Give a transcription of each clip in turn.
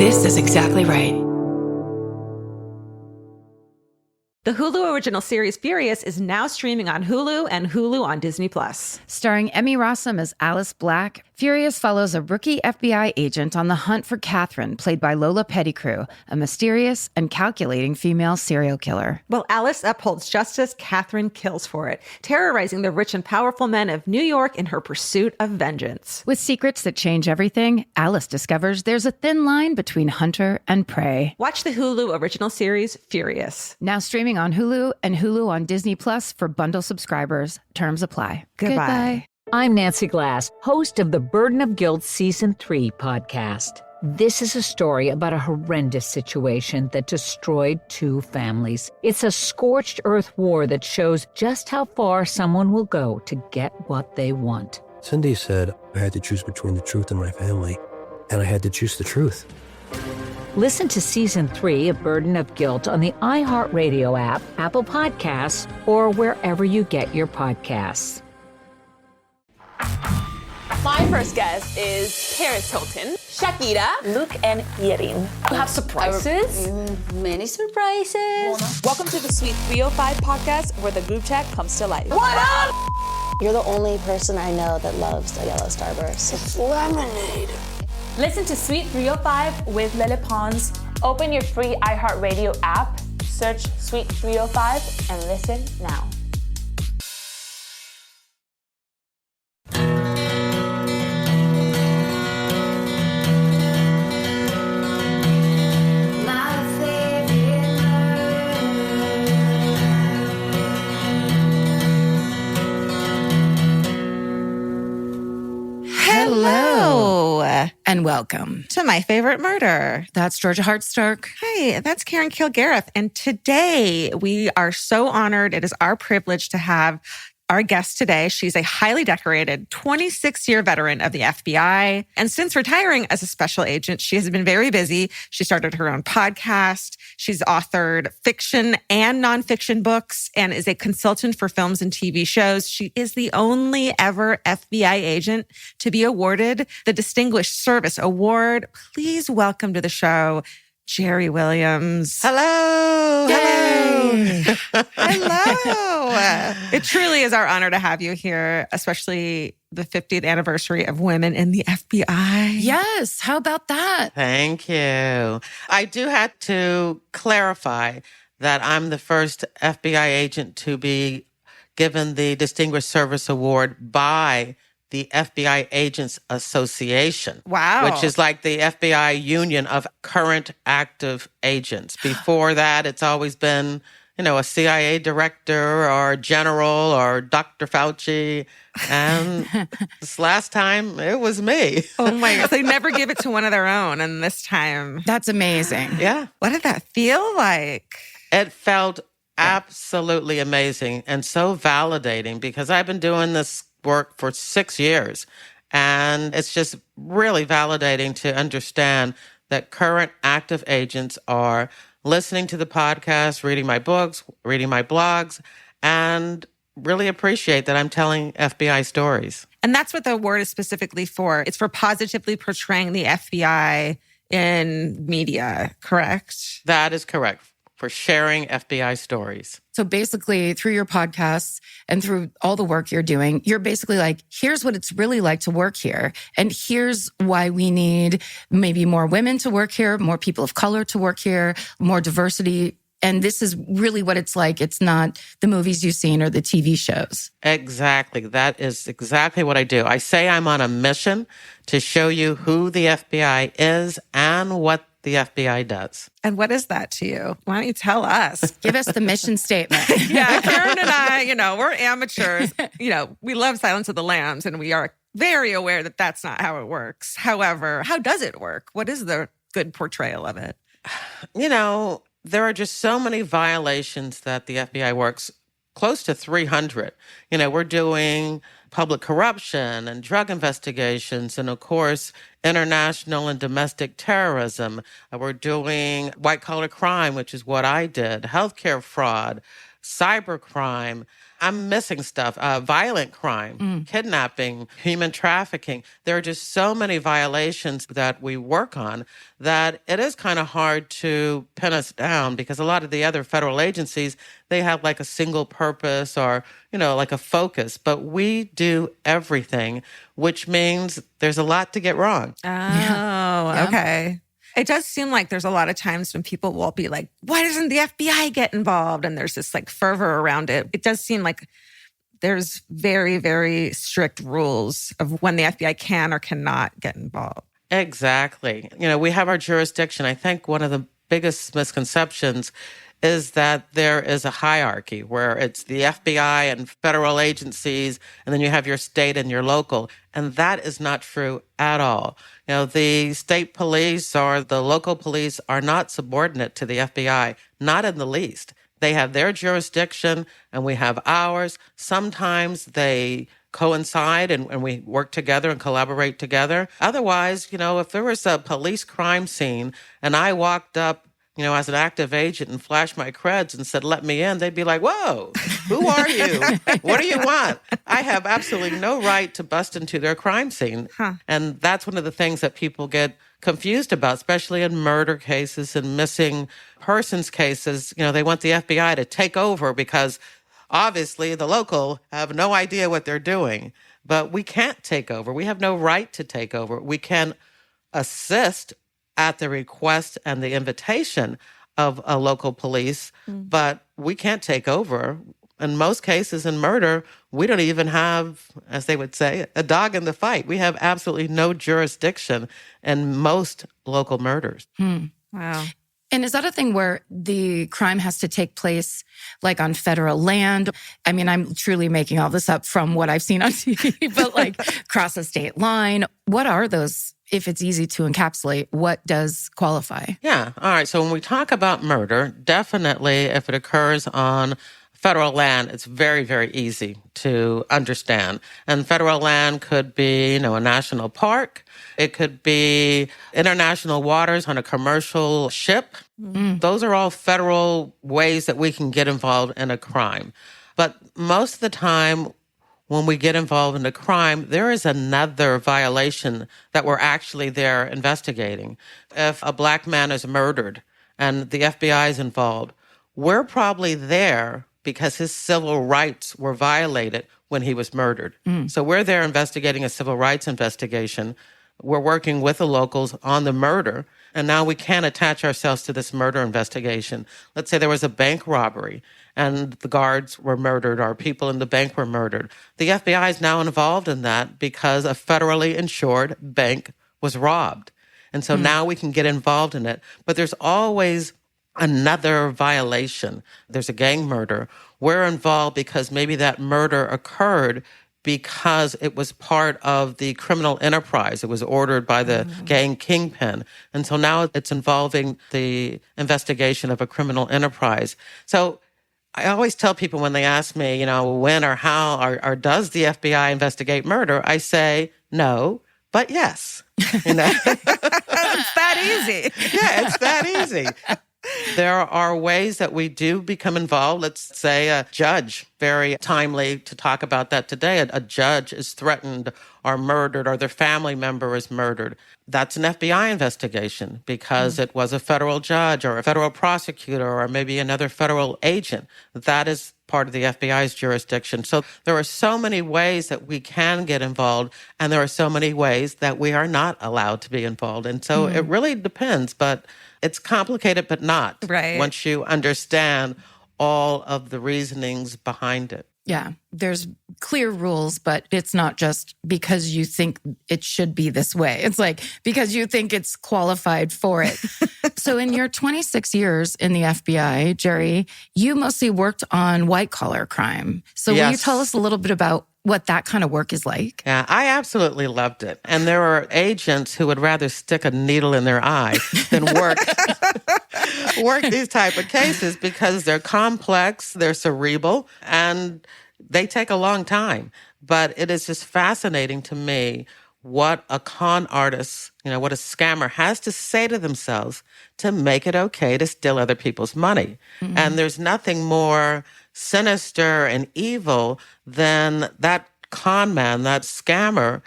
This is exactly right. The Hulu original series Furious is now streaming on Hulu and Hulu on Disney+. Starring Emmy Rossum as Alice Black, Furious follows a rookie FBI agent on the hunt for Catherine, played by Lola Pettigrew, a mysterious and calculating female serial killer. While Alice upholds justice, Catherine kills for it, terrorizing the rich and powerful men of New York in her pursuit of vengeance. With secrets that change everything, Alice discovers there's a thin line between hunter and prey. Watch the Hulu original series Furious. Now streaming on Hulu and Hulu on Disney Plus for bundle subscribers. Terms apply. Goodbye. I'm Nancy Glass, host of the Burden of Guilt Season 3 podcast. This is a story about a horrendous situation that destroyed 2 families. It's a scorched earth war that shows just how far someone will go to get what they want. Cindy said I had to choose between the truth and my family, and I had to choose the truth. Listen to Season 3 of Burden of Guilt on the iHeartRadio app, Apple Podcasts, or wherever you get your podcasts. My first guest is Paris Hilton, Shakira, Luke, and Yerin. You have surprises? Many surprises. Welcome to the Sweet 305 podcast, where the group chat comes to life. What up? You're the only person I know that loves a yellow starburst. It's lemonade. Listen to Sweet 305 with Lele Pons. Open your free iHeartRadio app, search Sweet 305, and listen now. Hello. And welcome To My Favorite Murder. That's Georgia Hartstark. Hi, that's Karen Kilgariff. And today we are so honored. It is our privilege to have our guest today. She's a highly decorated 26-year veteran of the FBI. And since retiring as a special agent, she has been very busy. She started her own podcast. She's authored fiction and nonfiction books and is a consultant for films and TV shows. She is the only ever FBI agent to be awarded the Distinguished Service Award. Please welcome to the show, Jerri Williams. Hello. Yay. Hello. It truly is our honor to have you here, especially the 50th anniversary of women in the FBI. Yes. How about that? Thank you. I do have to clarify that I'm the first FBI agent to be given the Distinguished Service Award by the FBI Agents Association. Wow. Which is like the FBI union of current active agents. Before that, it's always been, a CIA director or general or Dr. Fauci. And this last time, it was me. Oh my God. They never give it to one of their own. And this time. That's amazing. Yeah. What did that feel like? It felt absolutely amazing and so validating because I've been doing this work for 6 years. And it's just really validating to understand that current active agents are listening to the podcast, reading my books, reading my blogs, and really appreciate that I'm telling FBI stories. And that's what the award is specifically for. It's for positively portraying the FBI in media, correct? That is correct. For sharing FBI stories. So basically, through your podcasts and through all the work you're doing, you're basically like, here's what it's really like to work here. And here's why we need maybe more women to work here, more people of color to work here, more diversity. And this is really what it's like. It's not the movies you've seen or the TV shows. Exactly. That is exactly what I do. I say I'm on a mission to show you who the FBI is and what the FBI does. And what is that to you? Why don't you tell us? Give us the mission statement. Yeah, Karen and I, we're amateurs. We love Silence of the Lambs, and we are very aware that that's not how it works. However, how does it work? What is the good portrayal of it? There are just so many violations that the FBI works, close to 300. We're doing public corruption and drug investigations and, of course, international and domestic terrorism. We're doing white-collar crime, which is what I did, healthcare fraud, cybercrime, I'm missing stuff. Violent crime, kidnapping, human trafficking. There are just so many violations that we work on that it is kind of hard to pin us down, because a lot of the other federal agencies, they have like a single purpose or, like a focus. But we do everything, which means there's a lot to get wrong. Oh, okay. It does seem like there's a lot of times when people will be like, why doesn't the FBI get involved? And there's this like fervor around it. It does seem like there's very, very strict rules of when the FBI can or cannot get involved. Exactly. We have our jurisdiction. I think one of the biggest misconceptions is that there is a hierarchy where it's the FBI and federal agencies, and then you have your state and your local. And that is not true at all. The state police or the local police are not subordinate to the FBI, not in the least. They have their jurisdiction and we have ours. Sometimes they coincide and we work together and collaborate together. Otherwise, if there was a police crime scene and I walked up as an active agent and flashed my creds and said, let me in, they'd be like, whoa, who are you? What do you want? I have absolutely no right to bust into their crime scene. And that's one of the things that people get confused about, especially in murder cases and missing persons cases. They want the FBI to take over because obviously the local have no idea what they're doing. But we can't take over. We have no right to take over. We can assist at the request and the invitation of a local police, but we can't take over. In most cases in murder, we don't even have, as they would say, a dog in the fight. We have absolutely no jurisdiction in most local murders. Wow. And is that a thing where the crime has to take place like on federal land? I mean, I'm truly making all this up from what I've seen on TV, but like cross a state line. What are those? If it's easy to encapsulate, what does qualify? Yeah. All right. So when we talk about murder, definitely if it occurs on federal land, it's very, very easy to understand. And federal land could be, a national park. It could be international waters on a commercial ship. Those are all federal ways that we can get involved in a crime. But most of the time, when we get involved in a crime, there is another violation that we're actually there investigating. If a Black man is murdered and the FBI is involved, we're probably there because his civil rights were violated when he was murdered. So we're there investigating a civil rights investigation. We're working with the locals on the murder, and now we can attach ourselves to this murder investigation. Let's say there was a bank robbery and the guards were murdered or people in the bank were murdered. The FBI is now involved in that because a federally insured bank was robbed. And so now we can get involved in it. But there's always another violation. There's a gang murder. We're involved because maybe that murder occurred because it was part of the criminal enterprise. It was ordered by the gang kingpin. And so now it's involving the investigation of a criminal enterprise. So I always tell people when they ask me, when or how or does the FBI investigate murder, I say no, but yes. It's that easy. Yeah, it's that easy. There are ways that we do become involved. Let's say a judge, very timely to talk about that today. A judge is threatened or murdered or their family member is murdered. That's an FBI investigation because it was a federal judge or a federal prosecutor or maybe another federal agent. That is part of the FBI's jurisdiction. So there are so many ways that we can get involved, and there are so many ways that we are not allowed to be involved. And so it really depends, but it's complicated, but not. Right. Once you understand all of the reasonings behind it. Yeah, there's clear rules, but it's not just because you think it should be this way. It's like because you think it's qualified for it. So in your 26 years in the FBI, Jerri, you mostly worked on white-collar crime. So will you tell us a little bit about what that kind of work is like? Yeah, I absolutely loved it. And there are agents who would rather stick a needle in their eye than work these type of cases because they're complex, they're cerebral, and they take a long time. But it is just fascinating to me what a con artist, what a scammer has to say to themselves to make it okay to steal other people's money. And there's nothing more sinister and evil than that con man, that scammer,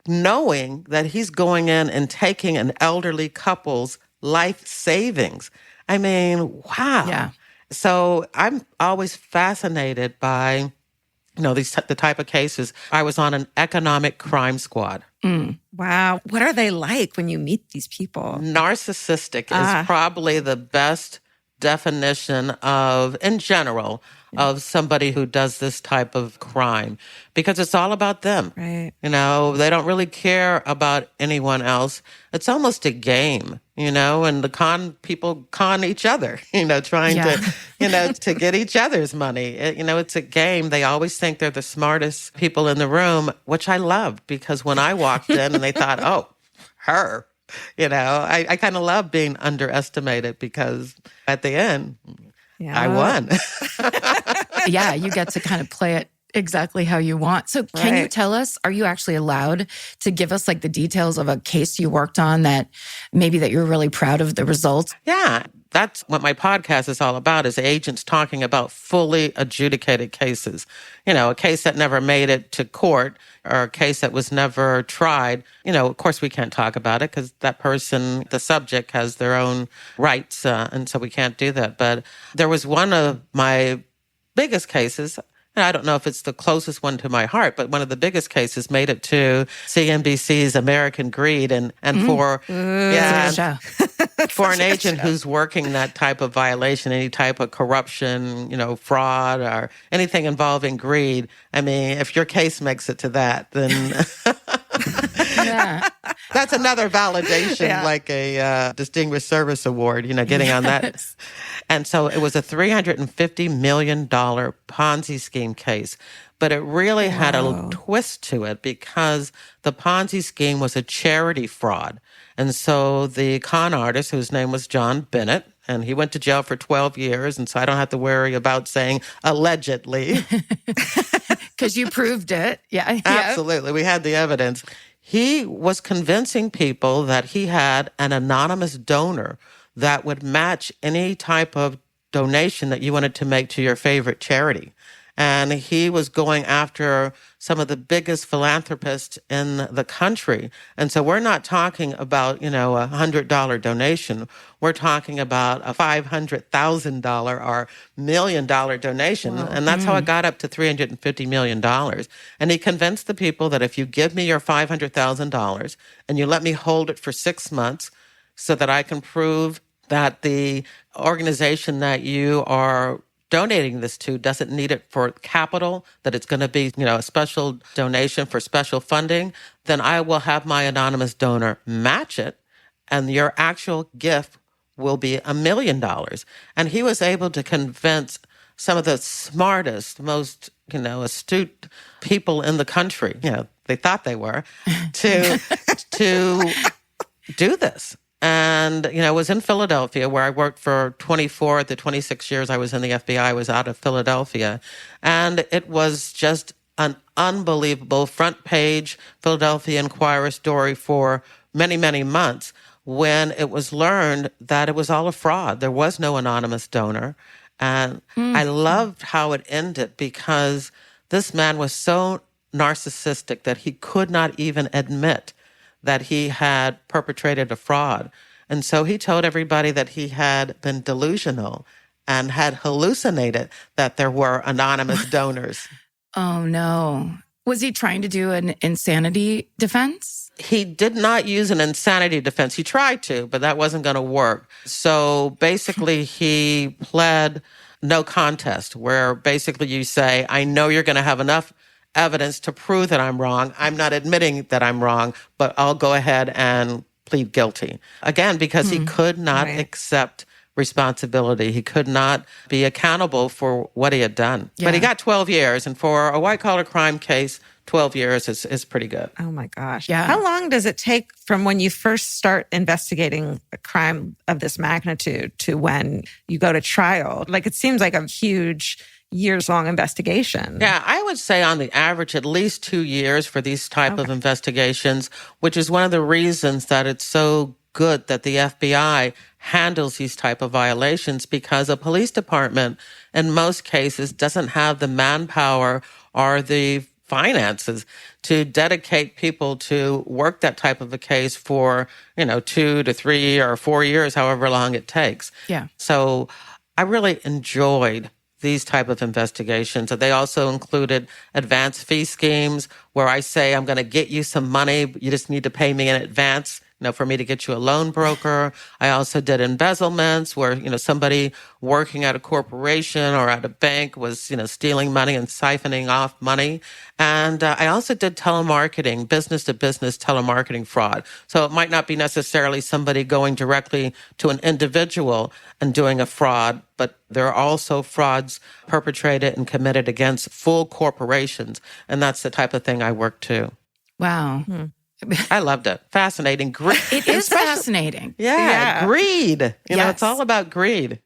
knowing that he's going in and taking an elderly couple's life savings. I mean, wow. Yeah. So I'm always fascinated by the type of cases. I was on an economic crime squad. Wow. What are they like when you meet these people? Narcissistic is probably the best definition in general, of somebody who does this type of crime, because it's all about them. Right. They don't really care about anyone else. It's almost a game, and the con people con each other, trying to get each other's money. It's a game. They always think they're the smartest people in the room, which I loved, because when I walked in and they thought, oh, her, I kind of love being underestimated, because at the end, I won. Yeah, you get to kind of play it exactly how you want. So can you tell us, are you actually allowed to give us like the details of a case you worked on that you're really proud of the results? Yeah, that's what my podcast is all about, is agents talking about fully adjudicated cases. A case that never made it to court, or a case that was never tried. Of course we can't talk about it because that person, the subject, has their own rights, and so we can't do that. But there was one of my biggest cases, and I don't know if it's the closest one to my heart, but one of the biggest cases made it to CNBC's American Greed, and for for an agent who's working that type of violation, any type of corruption, fraud, or anything involving greed. I mean, if your case makes it to that, then that's another validation, like a Distinguished Service Award, getting on that. And so it was a $350 million Ponzi scheme case. But it really had a twist to it, because the Ponzi scheme was a charity fraud. And so the con artist, whose name was John Bennett, and he went to jail for 12 years, and so I don't have to worry about saying allegedly. Because you proved it. Yeah. Absolutely. We had the evidence. He was convincing people that he had an anonymous donor that would match any type of donation that you wanted to make to your favorite charity. And he was going after some of the biggest philanthropists in the country. And so we're not talking about, a $100 donation. We're talking about a $500,000 or $1 million donation. Wow. And that's how it got up to $350 million. And he convinced the people that if you give me your $500,000 and you let me hold it for 6 months so that I can prove that the organization that you are donating this to doesn't need it for capital, that it's going to be, a special donation for special funding, then I will have my anonymous donor match it, and your actual gift will be $1 million. And he was able to convince some of the smartest, most, astute people in the country, they thought they were, to do this. And, it was in Philadelphia, where I worked for 24 of the 26 years I was in the FBI. I was out of Philadelphia. And it was just an unbelievable front page Philadelphia Inquirer story for many, many months, when it was learned that it was all a fraud. There was no anonymous donor. And I loved how it ended, because this man was so narcissistic that he could not even admit that he had perpetrated a fraud. And so he told everybody that he had been delusional and had hallucinated that there were anonymous donors. Oh, no. Was he trying to do an insanity defense? He did not use an insanity defense. He tried to, but that wasn't going to work. So basically, he pled no contest, where basically you say, I know you're going to have enough evidence to prove that I'm wrong. I'm not admitting that I'm wrong, but I'll go ahead and plead guilty. Again, because he could not accept responsibility. He could not be accountable for what he had done. Yeah. But he got 12 years. And for a white-collar crime case, 12 years is pretty good. Oh, my gosh. Yeah. How long does it take from when you first start investigating a crime of this magnitude to when you go to trial? Like, it seems like a huge years-long investigation. Yeah, I would say on the average, at least 2 years for these type of investigations, which is one of the reasons that it's so good that the FBI handles these type of violations, because a police department in most cases doesn't have the manpower or the finances to dedicate people to work that type of a case for, 2 to 3 or 4 years, however long it takes. Yeah. So I really enjoyed these type of investigations. They also included advance fee schemes where I say, I'm going to get you some money. You just need to pay me in advance, for me to get you a loan broker. I also did embezzlements where, somebody working at a corporation or at a bank was, stealing money and siphoning off money. And I also did telemarketing, business to business telemarketing fraud. So it might not be necessarily somebody going directly to an individual and doing a fraud, but there are also frauds perpetrated and committed against full corporations. And that's the type of thing I work to. Wow. I loved it. Fascinating. Greed. It is fascinating. Yeah. Greed. Yes. It's all about greed.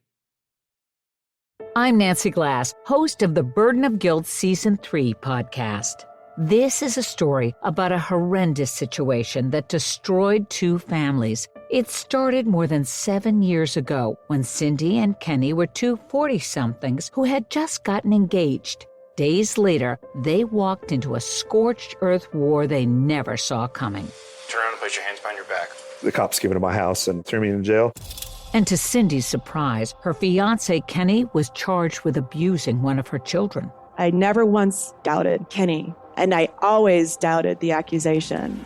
I'm Nancy Glass, host of the Burden of Guilt Season 3 podcast. This is a story about a horrendous situation that destroyed 2 families. It started more than 7 years ago when Cindy and Kenny were 2 40-somethings who had just gotten engaged. Days later, they walked into a scorched earth war they never saw coming. Turn around and place your hands behind your back. The cops came into my house and threw me in jail. And to Cindy's surprise, her fiancé Kenny was charged with abusing one of her children. I never once doubted Kenny, and I always doubted the accusation.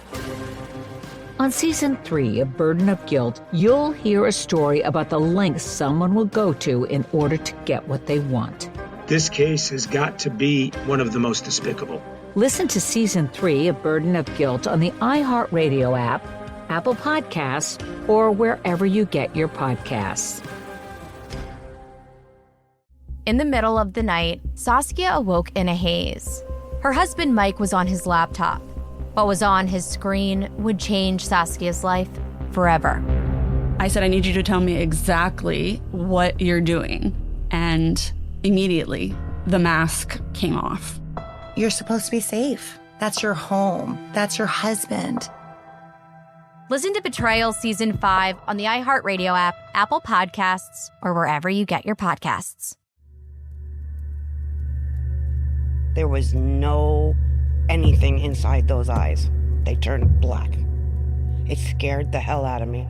On Season 3 of Burden of Guilt, you'll hear a story about the lengths someone will go to in order to get what they want. This case has got to be one of the most despicable. Listen to Season 3 of Burden of Guilt on the iHeartRadio app, Apple Podcasts, or wherever you get your podcasts. In the middle of the night, Saskia awoke in a haze. Her husband Mike was on his laptop. What was on his screen would change Saskia's life forever. I said, I need you to tell me exactly what you're doing. And immediately, the mask came off. You're supposed to be safe. That's your home. That's your husband. Listen to Betrayal Season 5 on the iHeartRadio app, Apple Podcasts, or wherever you get your podcasts. There was no anything inside those eyes. They turned black. It scared the hell out of me.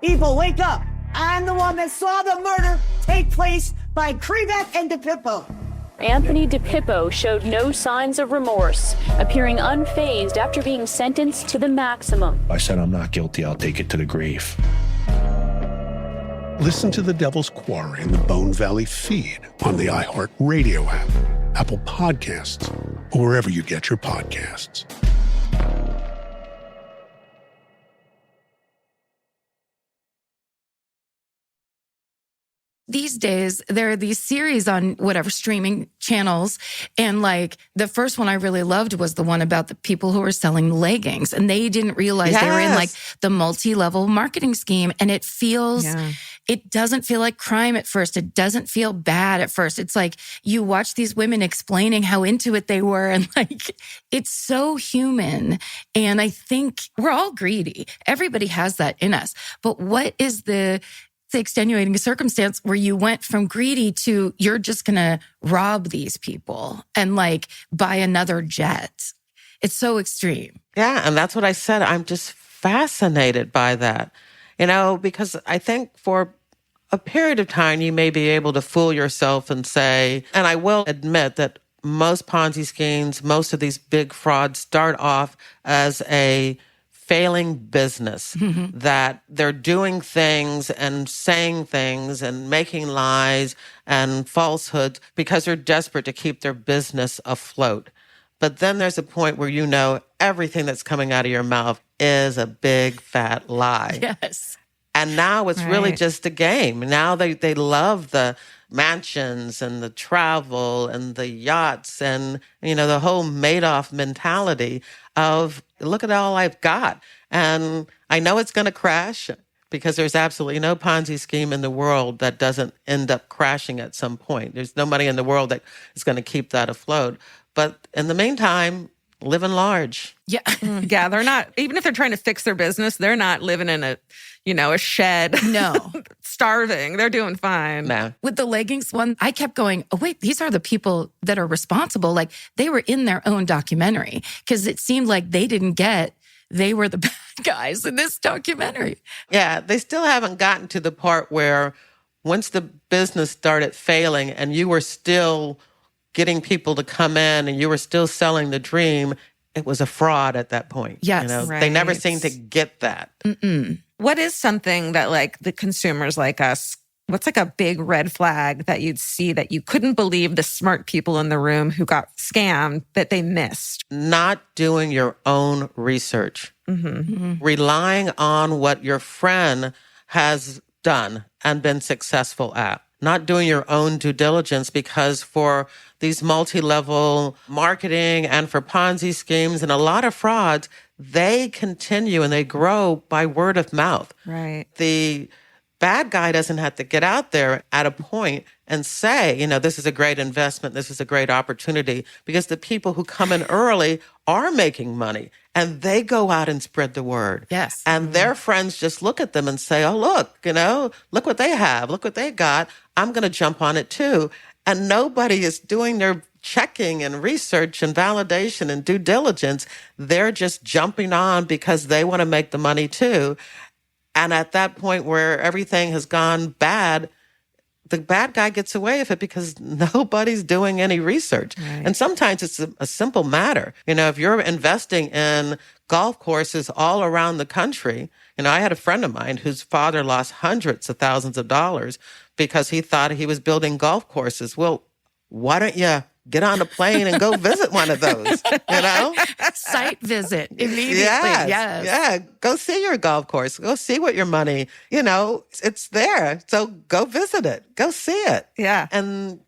People, wake up! I'm the one that saw the murder take place by Krivak and DePippo. Anthony DePippo showed no signs of remorse, appearing unfazed after being sentenced to the maximum. I said, I'm not guilty. I'll take it to the grave. Listen to The Devil's Quarry in the Bone Valley feed on the iHeartRadio app, Apple Podcasts, or wherever you get your podcasts. These days, there are these series on whatever streaming channels. And like the first one I really loved was the one about the people who were selling leggings. And they didn't realize they were in like the multi-level marketing scheme. And it feels, it doesn't feel like crime at first. It doesn't feel bad at first. It's like you watch these women explaining how into it they were. And like, it's so human. And I think we're all greedy. Everybody has that in us. But what is the extenuating circumstance where you went from greedy to you're just going to rob these people and like buy another jet? It's so extreme. Yeah. And that's what I said. I'm just fascinated by that, because I think for a period of time, you may be able to fool yourself and say, and I will admit that most Ponzi schemes, most of these big frauds start off as a failing business, that they're doing things and saying things and making lies and falsehoods because they're desperate to keep their business afloat. But then there's a point where everything that's coming out of your mouth is a big fat lie. Yes. And now it's really just a game. Now they love the mansions and the travel and the yachts and, the whole Madoff mentality of, look at all I've got. And I know it's going to crash. because there's absolutely no Ponzi scheme in the world that doesn't end up crashing at some point. There's no money in the world that is going to keep that afloat. But in the meantime, living large. Yeah. Yeah, they're not, even if they're trying to fix their business, they're not living in a shed. No. Starving. They're doing fine. No. With the leggings one, I kept going, oh, wait, these are the people that are responsible. Like they were in their own documentary because it seemed like they were the bad guys in this documentary. Yeah, they still haven't gotten to the part where once the business started failing and you were still getting people to come in and you were still selling the dream, it was a fraud at that point. Yes, They never seemed to get that. Mm-mm. What is something that like the consumers like us, what's like a big red flag that you'd see that you couldn't believe the smart people in the room who got scammed that they missed? Not doing your own research. Relying on what your friend has done and been successful at. Not doing your own due diligence, because for these multi-level marketing and for Ponzi schemes and a lot of frauds, they continue and they grow by word of mouth. Right. The bad guy doesn't have to get out there at a point and say, this is a great investment, this is a great opportunity, because the people who come in early are making money and they go out and spread the word. Yes. And their friends just look at them and say, oh, look, look what they have, look what they got. I'm going to jump on it too. And nobody is doing their checking and research and validation and due diligence. They're just jumping on because they want to make the money too. And at that point where everything has gone bad, the bad guy gets away with it because nobody's doing any research. Right. And sometimes it's a simple matter. If you're investing in golf courses all around the country, I had a friend of mine whose father lost hundreds of thousands of dollars because he thought he was building golf courses. Well, why don't you get on a plane and go visit one of those, Site visit immediately. Yes. Yes. Yeah. Go see your golf course. Go see what your money, it's there. So go visit it. Go see it. Yeah. And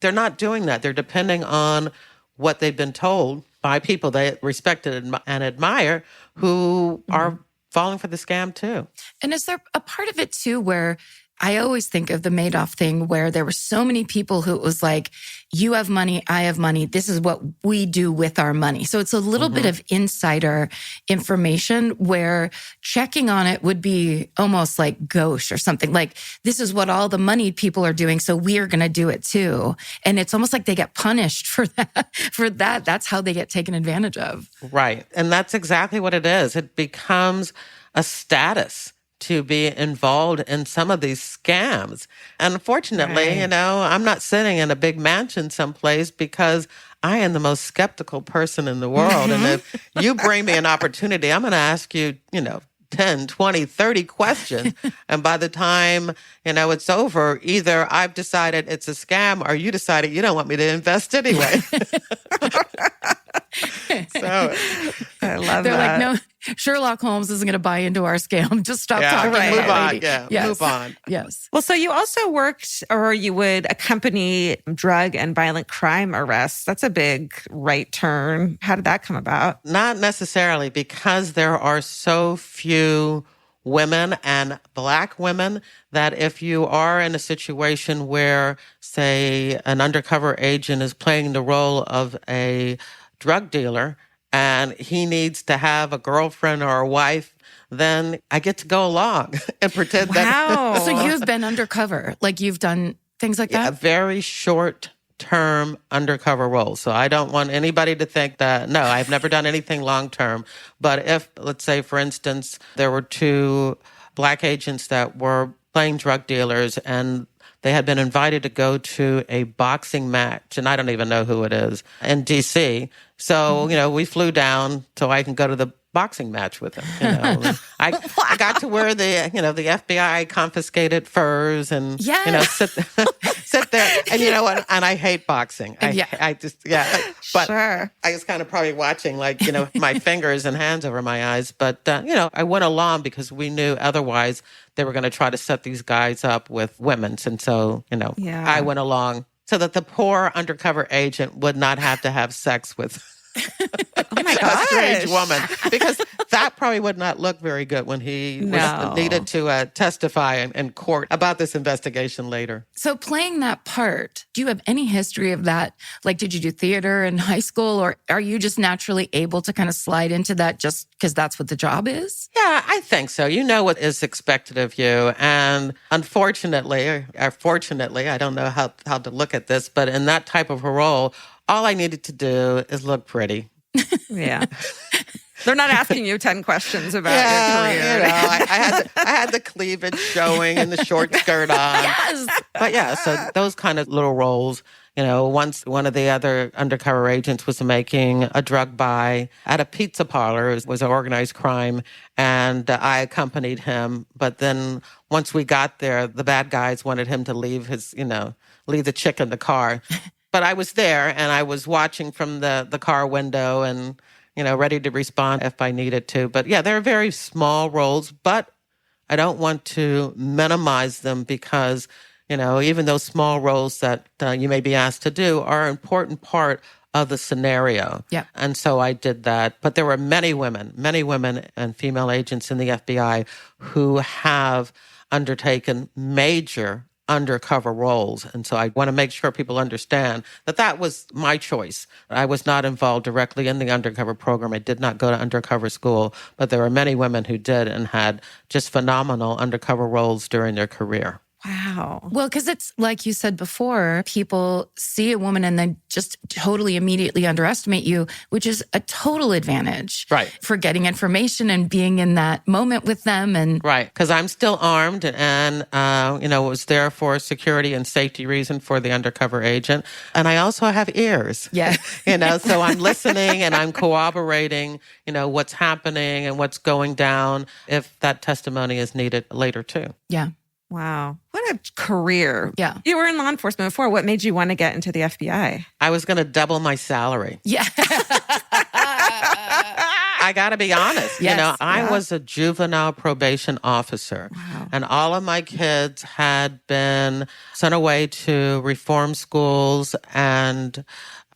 they're not doing that. They're depending on what they've been told by people they respect and admire who are falling for the scam too. And is there a part of it too where I always think of the Madoff thing where there were so many people who it was like, you have money, I have money. This is what we do with our money. So it's a little bit of insider information where checking on it would be almost like gauche or something. Like, this is what all the moneyed people are doing, so we are going to do it too. And it's almost like they get punished for that. That's how they get taken advantage of. Right. And that's exactly what it is. It becomes a status to be involved in some of these scams. And unfortunately, I'm not sitting in a big mansion someplace because I am the most skeptical person in the world. And if you bring me an opportunity, I'm going to ask you, 10, 20, 30 questions. And by the time, it's over, either I've decided it's a scam or you decided you don't want me to invest anyway. So I love They're that. like, no, Sherlock Holmes isn't going to buy into our scam. Just stop talking move about on. lady. Yeah, Yes. move on. Yes. Well, so you also worked, or you would accompany drug and violent crime arrests. That's a big right turn. How did that come about? Not necessarily, because there are so few women and Black women that if you are in a situation where, say, an undercover agent is playing the role of a drug dealer and he needs to have a girlfriend or a wife, then I get to go along and pretend that. So you've been undercover, like you've done things like A that? very short-term undercover role. So I don't want anybody to think that, no, I've never done anything long-term. But if, let's say, for instance, there were two Black agents that were playing drug dealers and they had been invited to go to a boxing match, and I don't even know who it is, in D.C. So, we flew down so I can go to the boxing match with him. I got to wear the FBI confiscated furs and, sit there. And you know what? And I hate boxing. But sure. I was kind of probably watching my fingers and hands over my eyes. But, I went along because we knew otherwise they were going to try to set these guys up with women. And so, I went along so that the poor undercover agent would not have to have sex with Oh my a gosh. strange woman, because that probably would not look very good when he was needed to testify in court about this investigation later. So playing that part, do you have any history of that? Like, did you do theater in high school, or are you just naturally able to kind of slide into that just because that's what the job is? Yeah, I think so. You know what is expected of you. And unfortunately, or fortunately, I don't know how to look at this, but in that type of a role, all I needed to do is look pretty. Yeah. They're not asking you 10 questions about your career. You know, I had the cleavage showing and the short skirt on. Yes. But yeah, so those kind of little roles. You know, once one of the other undercover agents was making a drug buy at a pizza parlor. It was an organized crime, and I accompanied him. But then once we got there, the bad guys wanted him to leave leave the chick in the car. But I was there, and I was watching from the car window and, ready to respond if I needed to. But yeah, they're very small roles, but I don't want to minimize them because, even those small roles that you may be asked to do are an important part of the scenario. Yeah. And so I did that. But there were many women and female agents in the FBI who have undertaken major undercover roles. And so I want to make sure people understand that was my choice. I was not involved directly in the undercover program. I did not go to undercover school, but there were many women who did and had just phenomenal undercover roles during their career. Wow. Well, because it's like you said before, people see a woman and then just totally immediately underestimate you, which is a total advantage. Right. For getting information and being in that moment with them. And right. Because I'm still armed and, was there for security and safety reason for the undercover agent. And I also have ears. Yeah. So I'm listening and I'm corroborating, what's happening and what's going down if that testimony is needed later too. Yeah. Wow. What a career. Yeah. You were in law enforcement before. What made you want to get into the FBI? I was going to double my salary. Yeah. I got to be honest. Yes. I was a juvenile probation officer. Wow. And all of my kids had been sent away to reform schools and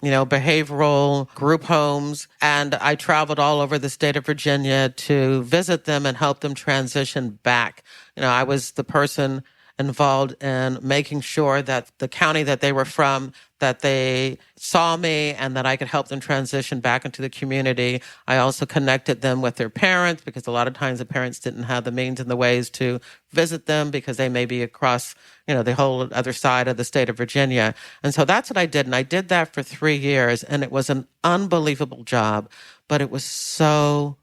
behavioral group homes. And I traveled all over the state of Virginia to visit them and help them transition back. I was the person involved in making sure that the county that they were from, that they saw me and that I could help them transition back into the community. I also connected them with their parents because a lot of times the parents didn't have the means and the ways to visit them because they may be across, the whole other side of the state of Virginia. And so that's what I did. And I did that for 3 years and it was an unbelievable job, but it was so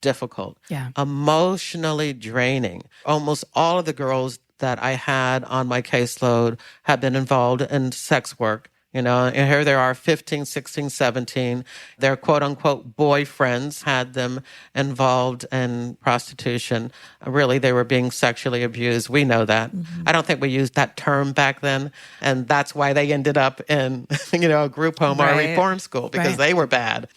difficult, emotionally draining. Almost all of the girls that I had on my caseload have been involved in sex work. And here they are, 15, 16, 17. Their quote-unquote boyfriends had them involved in prostitution. Really, they were being sexually abused. We know that. Mm-hmm. I don't think we used that term back then. And that's why they ended up in, a group home or a reform school because they were bad.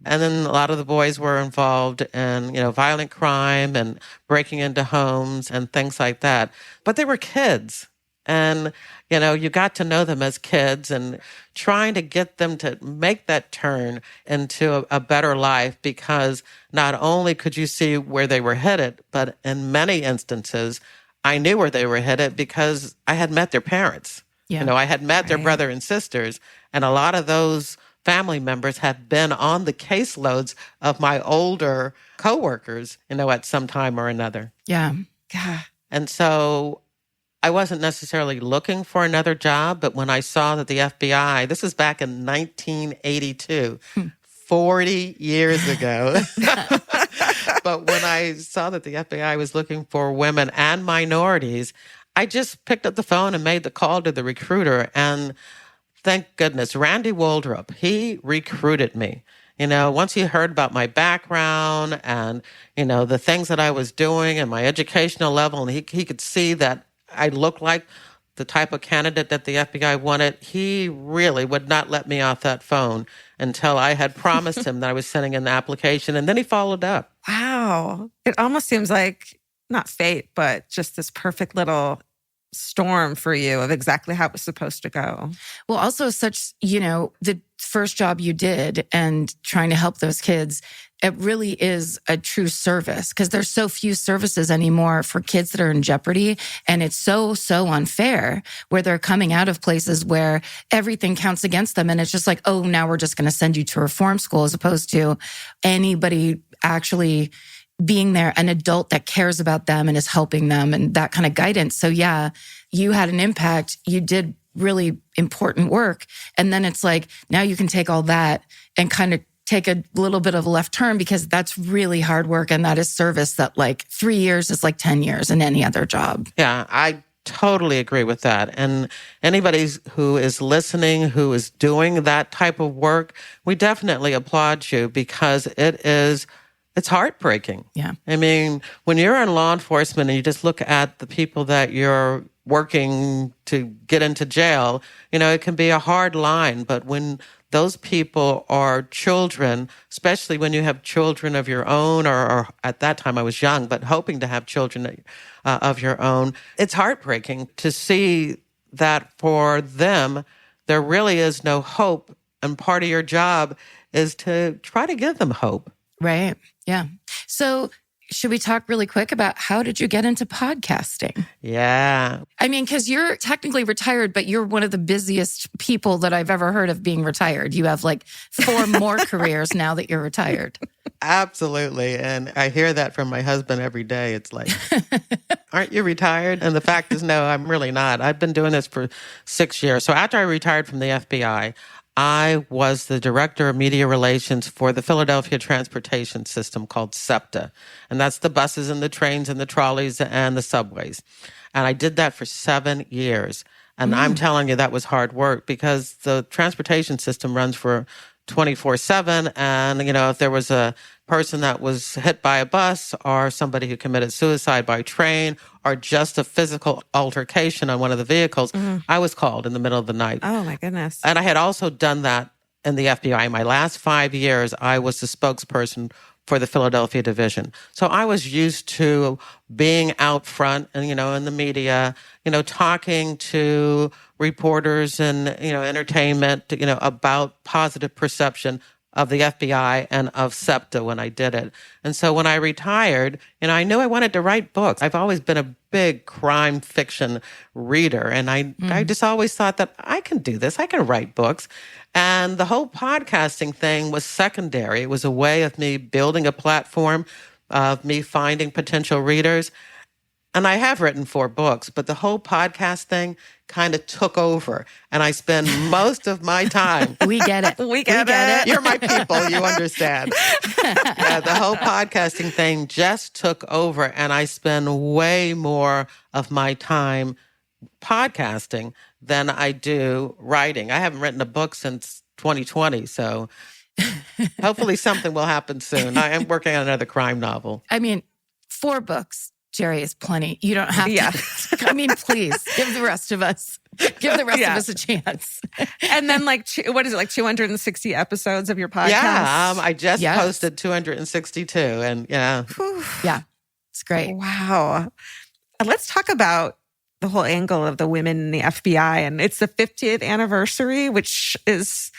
And then a lot of the boys were involved in, violent crime and breaking into homes and things like that. But they were kids. And, you got to know them as kids and trying to get them to make that turn into a better life because not only could you see where they were headed, but in many instances, I knew where they were headed because I had met their parents. Yeah. I had met their brother and sisters. And a lot of those family members have been on the caseloads of my older coworkers, at some time or another. Yeah. And so I wasn't necessarily looking for another job, but when I saw that the FBI, this is back in 1982, 40 years ago. But when I saw that the FBI was looking for women and minorities, I just picked up the phone and made the call to the recruiter. And thank goodness, Randy Waldrop, he recruited me. Once he heard about my background and, the things that I was doing and my educational level, and he could see that I looked like the type of candidate that the FBI wanted, he really would not let me off that phone until I had promised him that I was sending in the application. And then he followed up. Wow. It almost seems like not fate, but just this perfect little storm for you of exactly how it was supposed to go. Well, also such, the first job you did and trying to help those kids, it really is a true service because there's so few services anymore for kids that are in jeopardy. And it's so unfair where they're coming out of places where everything counts against them. And it's just like, oh, now we're just going to send you to reform school as opposed to anybody actually being there, an adult that cares about them and is helping them and that kind of guidance. So yeah, you had an impact. You did really important work. And then it's like, now you can take all that and kind of take a little bit of a left turn because that's really hard work. And that is service that like 3 years is like 10 years in any other job. Yeah, I totally agree with that. And anybody who is listening, who is doing that type of work, we definitely applaud you because it's heartbreaking. Yeah. I mean, when you're in law enforcement and you just look at the people that you're working to get into jail, it can be a hard line. But when those people are children, especially when you have children of your own, or at that time I was young, but hoping to have children of your own, it's heartbreaking to see that for them, there really is no hope. And part of your job is to try to give them hope. Right. Yeah. So should we talk really quick about how did you get into podcasting? Yeah. I mean, because you're technically retired, but you're one of the busiest people that I've ever heard of being retired. You have like 4 more careers now that you're retired. Absolutely. And I hear that from my husband every day. It's like, aren't you retired? And the fact is, no, I'm really not. I've been doing this for 6 years. So after I retired from the FBI, I was the director of media relations for the Philadelphia transportation system called SEPTA. And that's the buses and the trains and the trolleys and the subways. And I did that for 7 years. And I'm telling you, that was hard work because the transportation system runs for 24/7. And, if there was a person that was hit by a bus or somebody who committed suicide by train or just a physical altercation on one of the vehicles, I was called in the middle of the night. Oh, my goodness. And I had also done that in the FBI. In my last 5 years, I was the spokesperson for the Philadelphia division. So I was used to being out front and, in the media, talking to reporters and, entertainment, about positive perception of the FBI and of SEPTA when I did it. And so when I retired, I knew I wanted to write books. I've always been a big crime fiction reader. And I just always thought that I can do this. I can write books. And the whole podcasting thing was secondary. It was a way of me building a platform, of me finding potential readers. And I have written 4 books, but the whole podcast thing kind of took over. And I spend most of my time. We get it. We get it. You're my people. You understand. Yeah, the whole podcasting thing just took over. And I spend way more of my time podcasting than I do writing. I haven't written a book since 2020. So hopefully something will happen soon. I am working on another crime novel. I mean, 4 books. Jerri, is plenty. You don't have to. I mean, please give the rest of us a chance. And then what is it, like 260 episodes of your podcast? Yeah, I just posted 262 and yeah. Yeah, it's great. Wow. Let's talk about the whole angle of the women in the FBI. And it's the 50th anniversary, which is...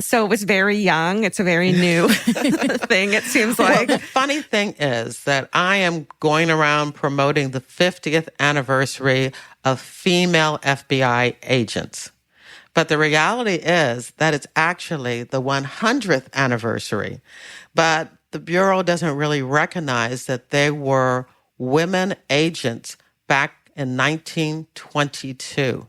So it was very young. It's a very new thing, it seems like. Well, the funny thing is that I am going around promoting the 50th anniversary of female FBI agents. But the reality is that it's actually the 100th anniversary. But the Bureau doesn't really recognize that they were women agents back in 1922.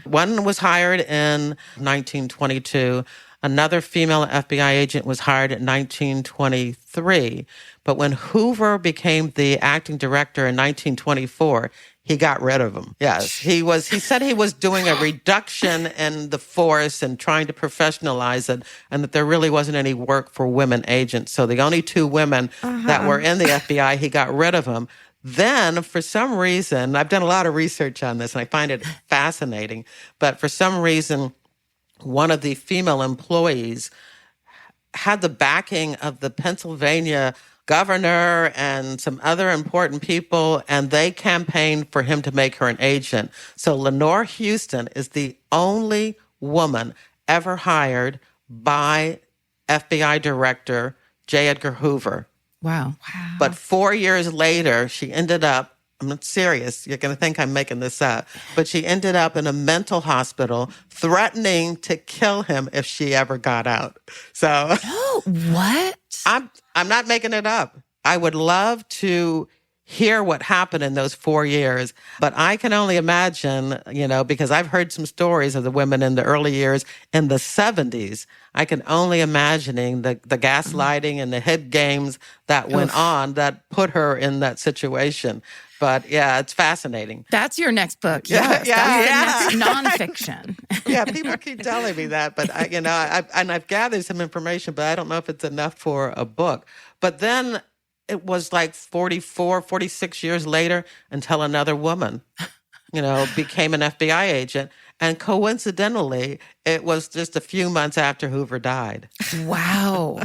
One was hired in 1922. Another female FBI agent was hired in 1923. But when Hoover became the acting director in 1924, he got rid of him. Yes, he said he was doing a reduction in the force and trying to professionalize it, and that there really wasn't any work for women agents. So the only 2 women that were in the FBI, he got rid of them. Then, for some reason, I've done a lot of research on this, and I find it fascinating, but for some reason, one of the female employees had the backing of the Pennsylvania governor and some other important people, and they campaigned for him to make her an agent. So Lenore Houston is the only woman ever hired by FBI Director J. Edgar Hoover. Wow. But 4 years later, she ended up, I'm not serious, you're going to think I'm making this up, but she ended up in a mental hospital threatening to kill him if she ever got out. So what? I'm not making it up. I would love to hear what happened in those 4 years, but I can only imagine, because I've heard some stories of the women in the early years in the 70s. I can only imagining the gaslighting and the head games that went on that put her in that situation. But yeah, it's fascinating. That's your next book. Yes, that's the next nonfiction. Yeah, people keep telling me that, but I've gathered some information, but I don't know if it's enough for a book. But then it was like 44, 46 years later until another woman, became an FBI agent. And coincidentally, it was just a few months after Hoover died. Wow.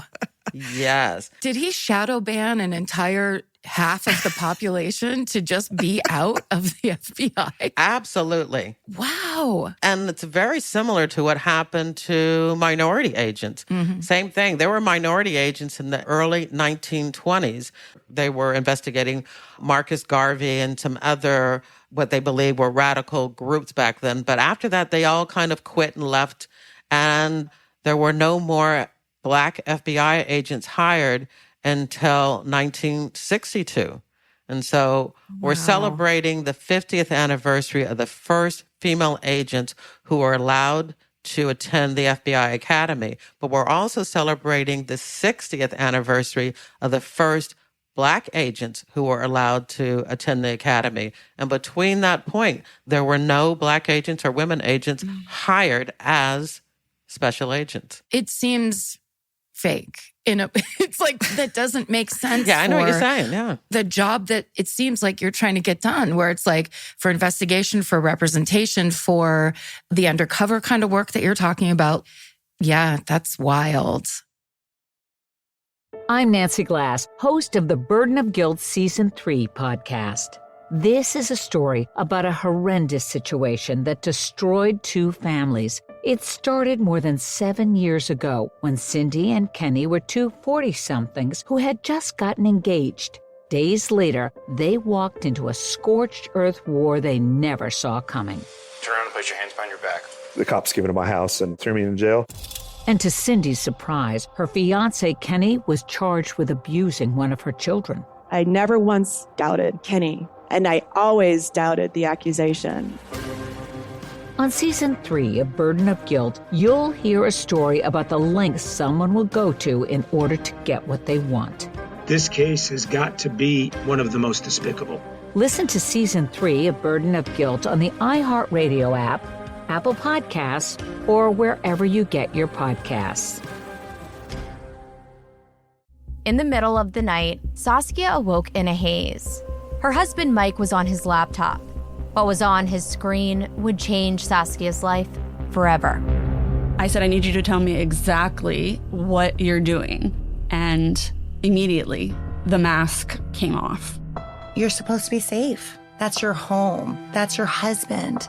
Yes. Did he shadow ban an entire half of the population to just be out of the FBI? Absolutely. Wow. And it's very similar to what happened to minority agents. Mm-hmm. Same thing. There were minority agents in the early 1920s. They were investigating Marcus Garvey and some other, what they believe were radical groups back then. But after that, they all kind of quit and left. And there were no more Black FBI agents hired until 1962. And so we're celebrating the 50th anniversary of the first female agents who were allowed to attend the FBI Academy. But we're also celebrating the 60th anniversary of the first Black agents who were allowed to attend the Academy. And between that point, there were no Black agents or women agents hired as special agents. It seems fake. It's like, that doesn't make sense. Yeah, I know what you're saying. Yeah. The job that it seems like you're trying to get done, where it's like for investigation, for representation, for the undercover kind of work that you're talking about. Yeah, that's wild. I'm Nancy Glass, host of the Burden of Guilt Season 3 podcast. This is a story about a horrendous situation that destroyed two families. It started more than 7 years ago when Cindy and Kenny were two 40-somethings who had just gotten engaged. Days later, they walked into a scorched earth war they never saw coming. Turn around and put your hands behind your back. The cops came into my house and threw me in jail. And to Cindy's surprise, her fiancé, Kenny, was charged with abusing one of her children. I never once doubted Kenny, and I always doubted the accusation. On Season 3 of Burden of Guilt, you'll hear a story about the lengths someone will go to in order to get what they want. This case has got to be one of the most despicable. Listen to Season 3 of Burden of Guilt on the iHeartRadio app, Apple Podcasts, or wherever you get your podcasts. In the middle of the night, Saskia awoke in a haze. Her husband Mike was on his laptop. What was on his screen would change Saskia's life forever. I said, I need you to tell me exactly what you're doing. And immediately, the mask came off. You're supposed to be safe. That's your home. That's your husband.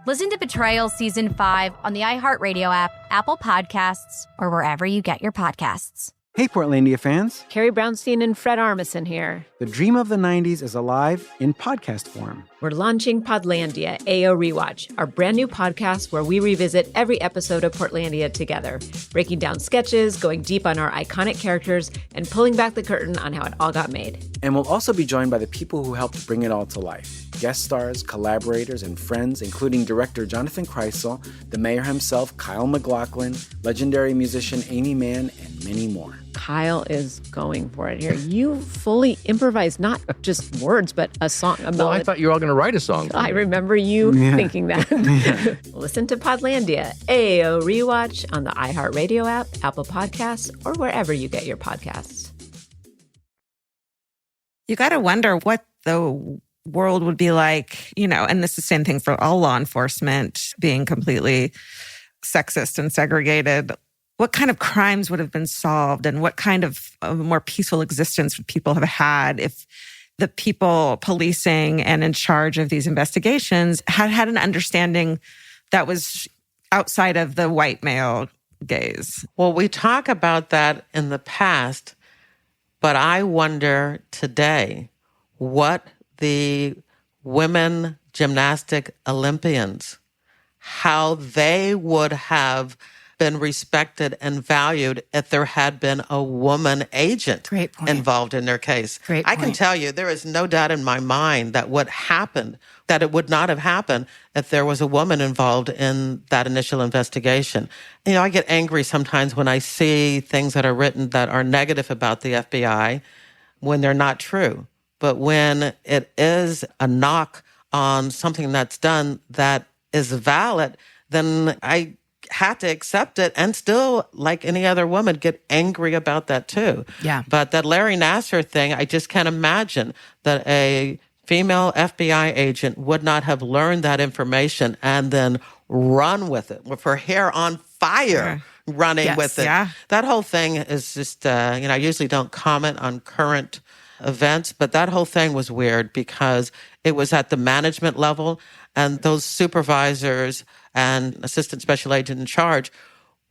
Listen to Betrayal Season 5 on the iHeartRadio app, Apple Podcasts, or wherever you get your podcasts. Hey, Portlandia fans. Carrie Brownstein and Fred Armisen here. The dream of the 90s is alive in podcast form. We're launching Podlandia AO Rewatch, our brand new podcast where we revisit every episode of Portlandia together, breaking down sketches, going deep on our iconic characters, and pulling back the curtain on how it all got made. And we'll also be joined by the people who helped bring it all to life. Guest stars, collaborators, and friends, including director Jonathan Kreisel, the mayor himself, Kyle MacLachlan, legendary musician Amy Mann, and many more. Kyle is going for it here. You fully improvised not just words, but a song. Well, I thought you were all going to write a song. I remember you thinking that. Listen to Podlandia, AO Rewatch on the iHeartRadio app, Apple Podcasts, or wherever you get your podcasts. You got to wonder what the world would be like, and this is the same thing for all law enforcement being completely sexist and segregated. what kind of crimes would have been solved and what kind of a more peaceful existence would people have had if the people policing and in charge of these investigations had an understanding that was outside of the white male gaze. Well, we talk about that in the past, but I wonder today what the women gymnastic Olympians, how they would have been respected and valued if there had been a woman agent involved in their case. I can tell you, there is no doubt in my mind that what happened, that it would not have happened if there was a woman involved in that initial investigation. You know, I get angry sometimes when I see things that are written that are negative about the FBI when they're not true. But when it is a knock on something that's done that is valid, then I had to accept it and still, like any other woman, get angry about that too. Yeah. But that Larry Nassar thing, I just can't imagine that a female FBI agent would not have learned that information and then run with it with her hair on fire, running with it. Yeah. That whole thing is just, I usually don't comment on current events, but that whole thing was weird because it was at the management level, and those supervisors and assistant special agent in charge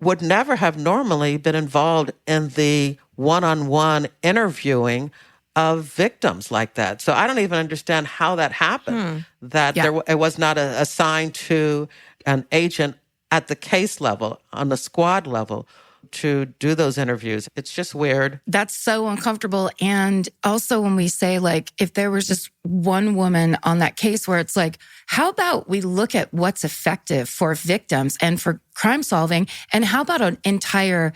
would never have normally been involved in the one-on-one interviewing of victims like that. So I don't even understand how that happened, it was not assigned to an agent at the case level, on the squad level, to do those interviews. It's just weird. That's so uncomfortable. And also when we say, like, if there was just one woman on that case where it's like, how about we look at what's effective for victims and for crime solving? And how about an entire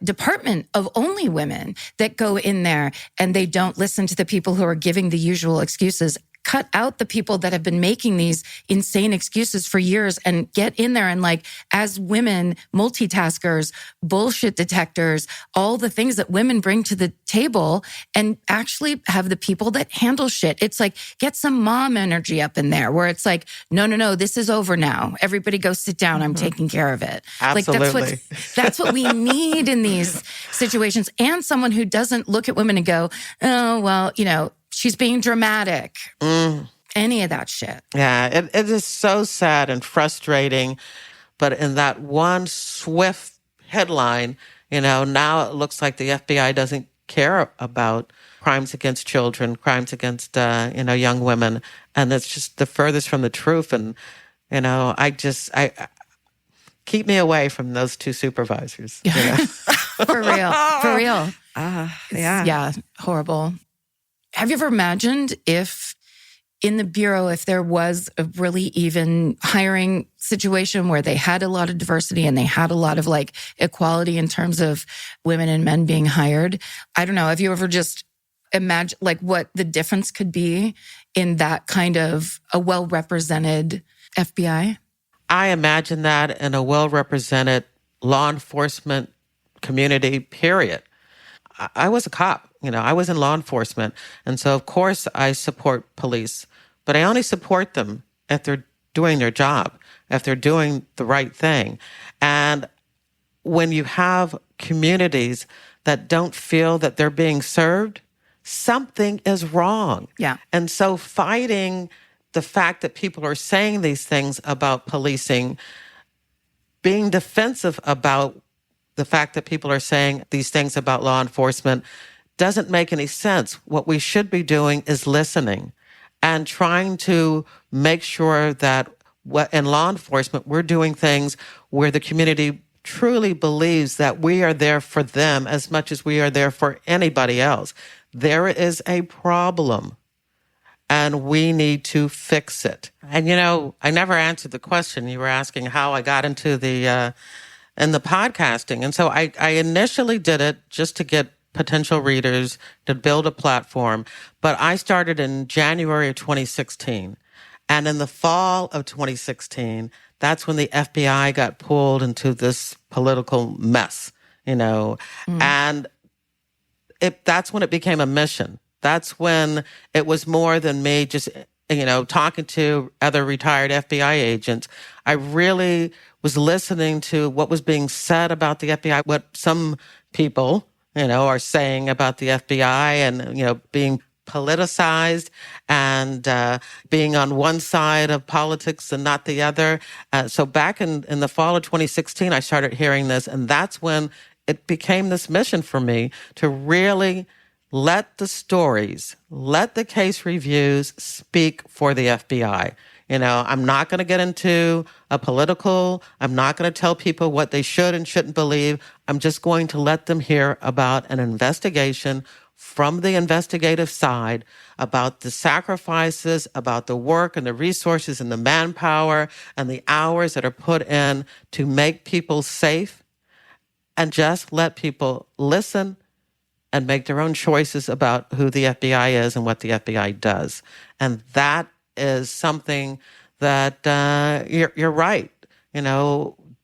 department of only women that go in there and they don't listen to the people who are giving the usual excuses? Cut out the people that have been making these insane excuses for years and get in there and, like, as women, multitaskers, bullshit detectors, all the things that women bring to the table, and actually have the people that handle shit. It's like, get some mom energy up in there where it's like, no, this is over now. Everybody go sit down. I'm taking care of it. Absolutely. Like, that's what we need in these situations. And someone who doesn't look at women and go, oh, well, she's being dramatic. Any of that shit. Yeah, it is so sad and frustrating. But in that one swift headline, now it looks like the FBI doesn't care about crimes against children, crimes against, young women. And it's just the furthest from the truth. And, I keep me away from those two supervisors. For real. Yeah, horrible. Have you ever imagined if in the Bureau, if there was a really even hiring situation where they had a lot of diversity and they had a lot of, like, equality in terms of women and men being hired? I don't know. Have you ever just imagined, like, what the difference could be in that kind of a well-represented FBI? I imagine that in a well-represented law enforcement community, period. I was a cop. I was in law enforcement. And so, of course, I support police. But I only support them if they're doing their job, if they're doing the right thing. And when you have communities that don't feel that they're being served, something is wrong. Yeah. And so fighting the fact that people are saying these things about policing, being defensive about the fact that people are saying these things about law enforcement doesn't make any sense. What we should be doing is listening and trying to make sure that in law enforcement, we're doing things where the community truly believes that we are there for them as much as we are there for anybody else. There is a problem, and we need to fix it. And, I never answered the question. You were asking how I got into in the podcasting. And so I initially did it just to get potential readers, to build a platform. But I started in January of 2016. And in the fall of 2016, that's when the FBI got pulled into this political mess, and that's when it became a mission. That's when it was more than me just, talking to other retired FBI agents. I really was listening to what was being said about the FBI, what some people, are saying about the FBI and, being politicized and being on one side of politics and not the other. So back in the fall of 2016, I started hearing this, and that's when it became this mission for me to really let the stories, let the case reviews speak for the FBI. I'm not going to get into I'm not going to tell people what they should and shouldn't believe. I'm just going to let them hear about an investigation from the investigative side, about the sacrifices, about the work and the resources and the manpower and the hours that are put in to make people safe, and just let people listen and make their own choices about who the FBI is and what the FBI does. And that is something that you're right.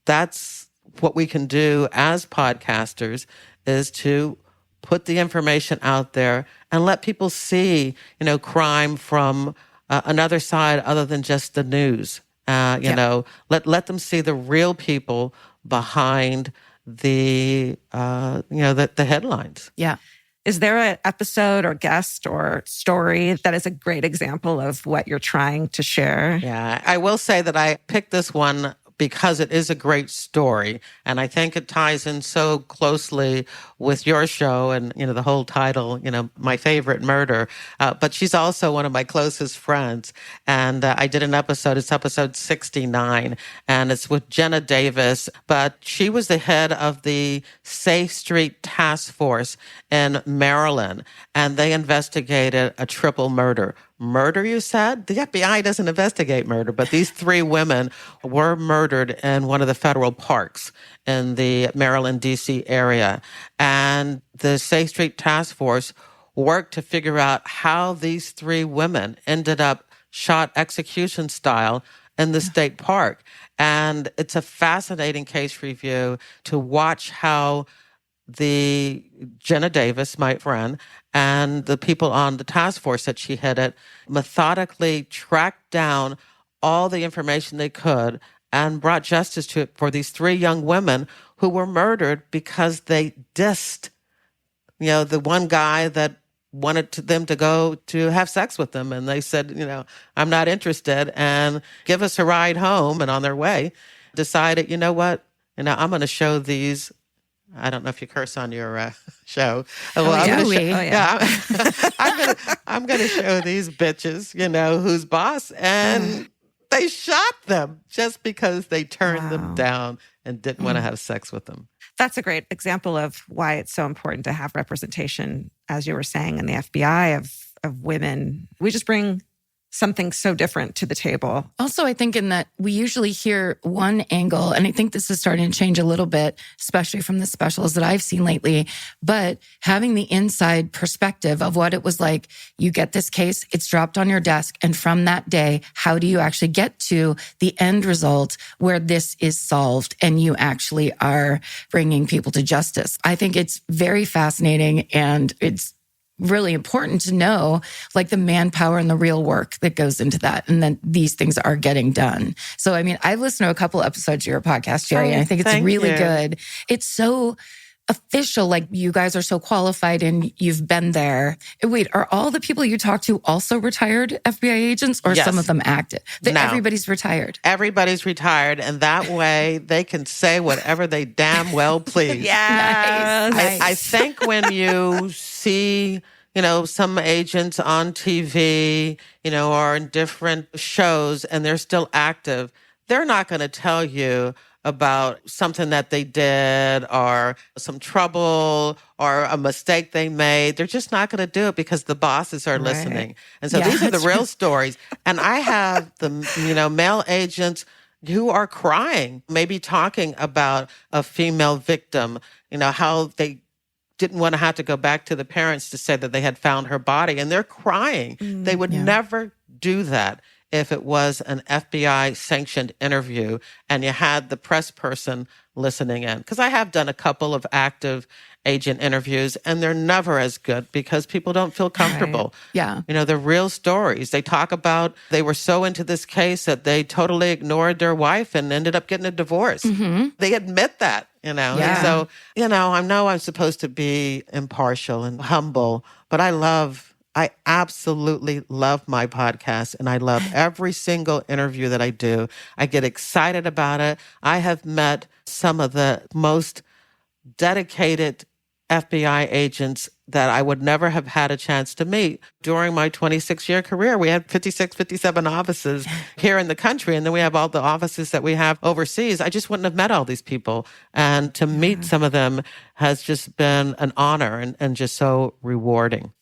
That's what we can do as podcasters, is to put the information out there and let people see, crime from another side other than just the news. Let them see the real people behind the headlines. Yeah. Is there an episode or guest or story that is a great example of what you're trying to share? Yeah, I will say that I picked this one because it is a great story. And I think it ties in so closely with your show and, the whole title, My Favorite Murder. But she's also one of my closest friends. And I did an episode, it's episode 69, and it's with Jenna Davis. But she was the head of the Safe Street Task Force in Maryland, and they investigated a triple murder. Murder, you said? The FBI doesn't investigate murder, but these 3 women were murdered in one of the federal parks in the Maryland, D.C. area. And the Safe Street Task Force worked to figure out how these 3 women ended up shot execution style in the state park. And it's a fascinating case review to watch how the Jenna Davis, my friend, and the people on the task force that she headed methodically tracked down all the information they could and brought justice to it for these 3 young women who were murdered because they dissed, the one guy that wanted them to go to have sex with them. And they said, I'm not interested, and give us a ride home. And on their way, decided, you know what, I'm going to show these. I don't know if you curse on your show. Well, I'm going to show these bitches, who's boss. And they shot them just because they turned them down and didn't want to have sex with them. That's a great example of why it's so important to have representation, as you were saying, in the FBI of women. We just bring something so different to the table. Also, I think in that we usually hear one angle, and I think this is starting to change a little bit, especially from the specials that I've seen lately, but having the inside perspective of what it was like. You get this case, it's dropped on your desk, and from that day, how do you actually get to the end result where this is solved and you actually are bringing people to justice? I think it's very fascinating, and it's really important to know like the manpower and the real work that goes into that. And then these things are getting done. So, I mean, I've listened to a couple episodes of your podcast, Jerri, and I think it's really good. It's so official. Like you guys are so qualified and you've been there. Wait, are all the people you talk to also retired FBI agents, or some of them active? No. Everybody's retired. Everybody's retired. And that way they can say whatever they damn well please. Nice. I think when you see, some agents on TV, or in different shows and they're still active, they're not going to tell you about something that they did or some trouble or a mistake they made. They're just not going to do it because the bosses are listening. And so these are the real stories. And I have the, male agents who are crying, maybe talking about a female victim, how they didn't want to have to go back to the parents to say that they had found her body, and they're crying. They would never do that if it was an FBI sanctioned interview and you had the press person listening in. Because I have done a couple of active agent interviews and they're never as good because people don't feel comfortable. Right. Yeah. You know, they're real stories. They talk about they were so into this case that they totally ignored their wife and ended up getting a divorce. Mm-hmm. They admit that, you know. Yeah. And so, you know, I know I'm supposed to be impartial and humble, but I absolutely love my podcast and I love every single interview that I do. I get excited about it. I have met some of the most dedicated FBI agents that I would never have had a chance to meet during my 26-year career. We had 56, 57 offices here in the country, and then we have all the offices that we have overseas. I just wouldn't have met all these people. And to meet some of them has just been an honor and just so rewarding.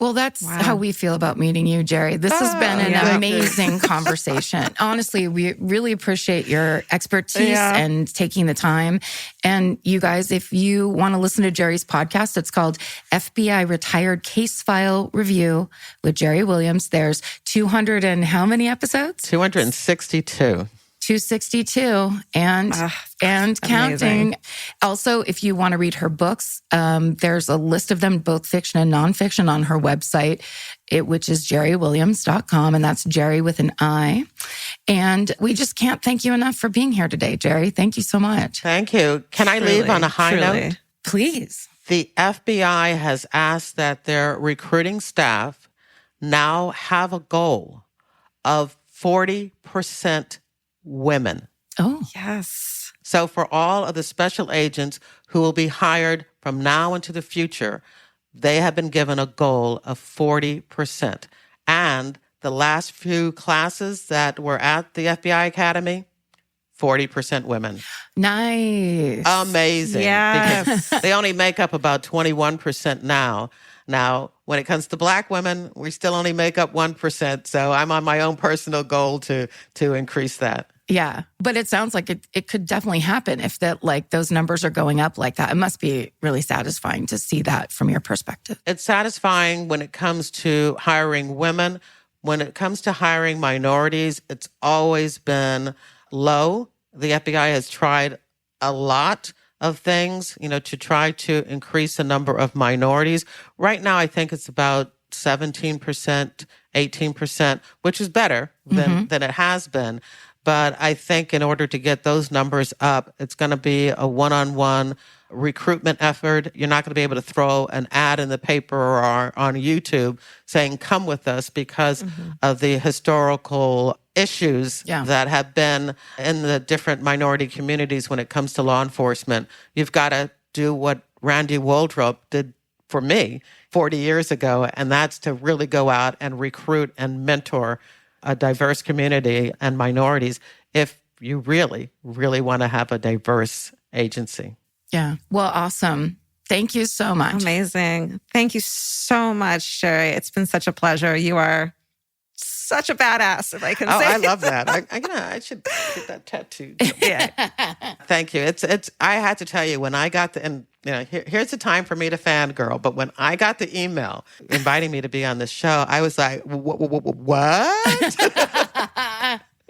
Well, that's how we feel about meeting you, Jerri. This has been an amazing conversation. Honestly, we really appreciate your expertise and taking the time. And you guys, if you want to listen to Jerri's podcast, it's called FBI Retired Case File Review with Jerri Williams. There's 200 and how many episodes? 262. 262 and counting. Amazing. Also, if you want to read her books, there's a list of them, both fiction and nonfiction, on her website, which is jerriwilliams.com, and that's Jerri with an I. And we just can't thank you enough for being here today, Jerri. Thank you so much. Thank you. Can I leave on a high note? Please. The FBI has asked that their recruiting staff now have a goal of 40% women. Oh, yes. So for all of the special agents who will be hired from now into the future, they have been given a goal of 40%. And the last few classes that were at the FBI Academy, 40% women. Nice. Amazing. Yes. Because they only make up about 21% now. Now, when it comes to Black women, we still only make up 1%. So I'm on my own personal goal to increase that. Yeah. But it sounds like it could definitely happen if those numbers are going up like that. It must be really satisfying to see that from your perspective. It's satisfying when it comes to hiring women. When it comes to hiring minorities, it's always been low. The FBI has tried a lot of things, to try to increase the number of minorities. Right now, I think it's about 17%, 18%, which is better than it has been. But I think in order to get those numbers up, it's going to be a one-on-one recruitment effort. You're not going to be able to throw an ad in the paper or on YouTube saying, come with us, because of the historical issues that have been in the different minority communities when it comes to law enforcement. You've got to do what Randy Waldrop did for me 40 years ago, and that's to really go out and recruit and mentor a diverse community and minorities if you really, really want to have a diverse agency. Yeah. Well, awesome. Thank you so much. Amazing. Thank you so much, Jerri. It's been such a pleasure. You are such a badass, if I can say. I love that. I should get that tattooed. Yeah. Thank you. It's. I had to tell you, when I got here's the time for me to fangirl. But when I got the email inviting me to be on the show, I was like, what?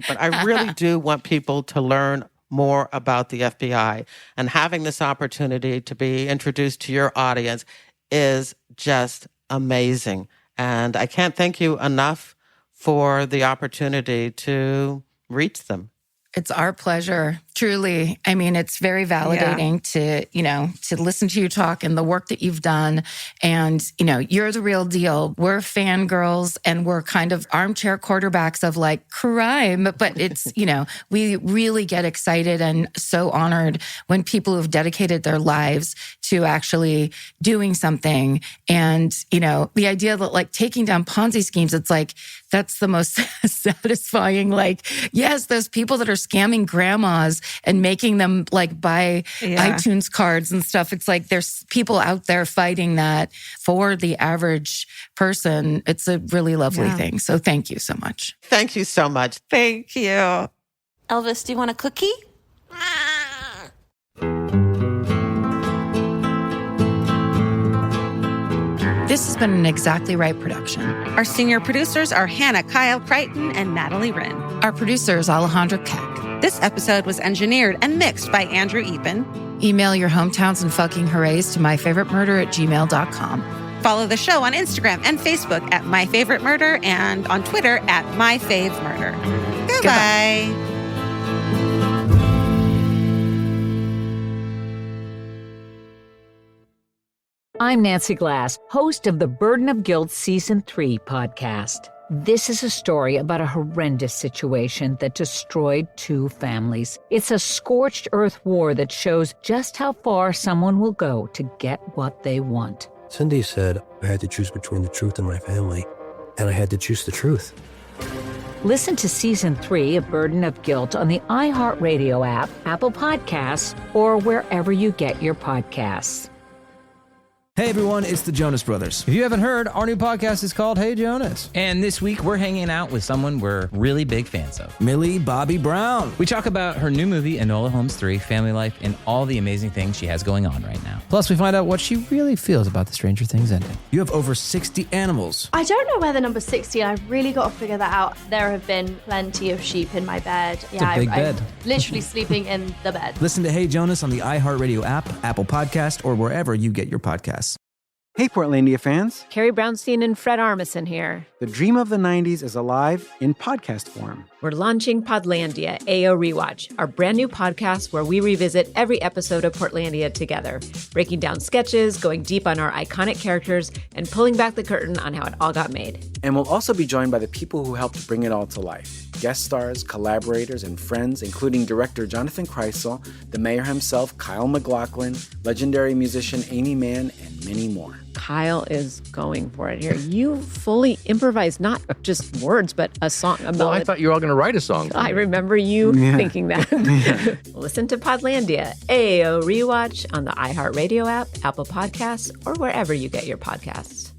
But I really do want people to learn more about the FBI, and having this opportunity to be introduced to your audience is just amazing. And I can't thank you enough for the opportunity to reach them. It's our pleasure. Truly. I mean, it's very validating to listen to you talk and the work that you've done. And, you're the real deal. We're fangirls and we're kind of armchair quarterbacks of crime. But it's, we really get excited and so honored when people who've dedicated their lives to actually doing something. And, the idea that taking down Ponzi schemes, it's that's the most satisfying. Yes, those people that are scamming grandmas and making them buy iTunes cards and stuff. It's there's people out there fighting that for the average person. It's a really lovely thing. So thank you so much. Thank you so much. Thank you. Elvis, do you want a cookie? This has been an Exactly Right production. Our senior producers are Hannah Kyle Crichton and Natalie Wren. Our producer is Alejandra Keck. This episode was engineered and mixed by Andrew Epen. Email your hometowns and fucking hoorays to myfavoritemurder@gmail.com. Follow the show on Instagram and Facebook at My Favorite Murder and on Twitter at MyFaveMurder. Goodbye. I'm Nancy Glass, host of the Burden of Guilt Season 3 podcast. This is a story about a horrendous situation that destroyed 2 families. It's a scorched earth war that shows just how far someone will go to get what they want. Cindy said I had to choose between the truth and my family, and I had to choose the truth. Listen to Season 3 of Burden of Guilt on the iHeartRadio app, Apple Podcasts, or wherever you get your podcasts. Hey everyone, it's the Jonas Brothers. If you haven't heard, our new podcast is called Hey Jonas. And this week we're hanging out with someone we're really big fans of. Millie Bobby Brown. We talk about her new movie, Enola Holmes 3, family life, and all the amazing things she has going on right now. Plus we find out what she really feels about the Stranger Things ending. You have over 60 animals. I don't know where the number 60, I've really got to figure that out. There have been plenty of sheep in my bed. It's a big bed. I'm literally sleeping in the bed. Listen to Hey Jonas on the iHeartRadio app, Apple Podcast, or wherever you get your podcasts. Hey, Portlandia fans. Carrie Brownstein and Fred Armisen here. The dream of the 90s is alive in podcast form. We're launching Podlandia, AO Rewatch, our brand new podcast where we revisit every episode of Portlandia together, breaking down sketches, going deep on our iconic characters, and pulling back the curtain on how it all got made. And we'll also be joined by the people who helped bring it all to life. Guest stars, collaborators, and friends, including director Jonathan Kreisel, the mayor himself, Kyle MacLachlan, legendary musician Amy Mann, and many more. Kyle is going for it here. You fully improvised not just words, but a song, a melody. Well, I thought you were all going to write a song. I remember you thinking that. Listen to Podlandia, AO Rewatch on the iHeartRadio app, Apple Podcasts, or wherever you get your podcasts.